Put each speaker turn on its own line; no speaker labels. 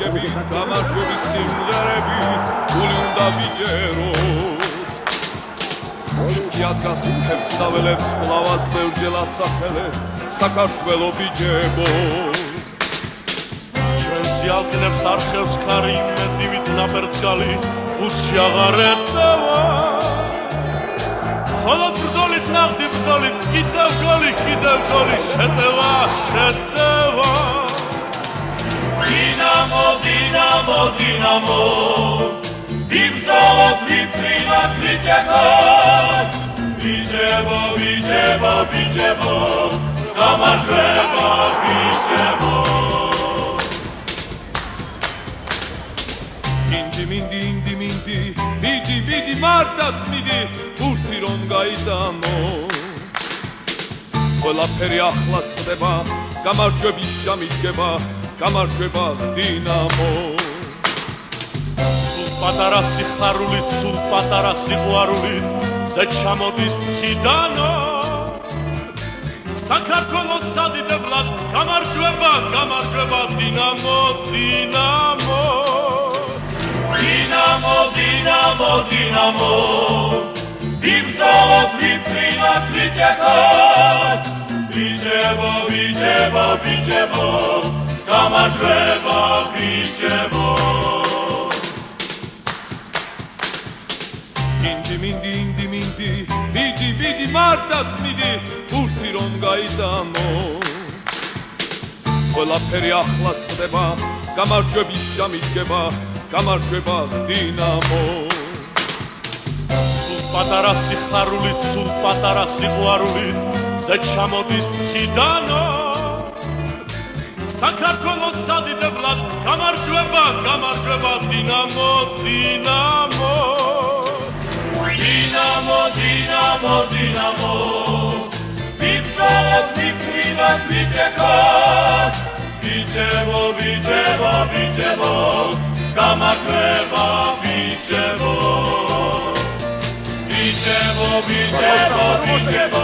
ჭრიჭები, გამარჯვების სიმღერები, გული უნდა ვიჯერო. Kiadgas თებს დაველებს კლავაც ბევრჯერ ასახელე, საქართველო ბიჯებო. ჩვენს ალკნებს არხევს ქარი, მედივით ნაპერწკალი, უსში აღარ ეტევა. ხოლო ბრძოლით ნახდი ბრძოლით, კიდევ გოლი, შეტევა, შეტევა. დინამო, დინამო, დინამო, ვიბრძოლოთ, ვიფრინოთ, ვიჭებოთ. Bijevo, bijevo, bijevo, გამარჯვება bijevo. Indi, mindi, indi, mindi, bidi, bidi, მარტად მიდი, ბურთი რომ გაიტანო. ყველაფერი ახლა წდება, გამარჯვების ჟამი დგება, გამარჯვება დინამო. სულ პატარა სიხარულით, სულ პატარა სიყვარული ზე ჩამოდის ციდანო. საქართველოს სადიდებლად გამარჯვება, გამარჯვება დინამო, დინამო. დინამო, დინამო, დინამო, ვიბრძოლოთ, ვიფრინოთ, ვიჭებოთ. ბიჯებო, ბიჯებო, ბიჯებო, გამარჯვება ბიჯებო. Indi, mindi, indi, mindi, bidi, bidi, მარტად მიდი, ბურთი რომ გაიტანო. ყველაფერი ახლა წდება, გამარჯვების ჟამი დგება, გამარჯვება დინამო. სულ პატარა სიხარულით, სულ პატარა სიყვარულით ზე ჩამოდის ციდანო. საქართველოს სადიდებლად გამარჯვება, გამარჯვება დინამო, დინამო. Dinamo, dinamo, dinamo, ვიბრძოლოთ, ვიფრინოთ, ვიჭებოთ. Bijevo, bijevo, bijevo, გამარჯვება bijevo. Bijevo, bijevo, bijevo.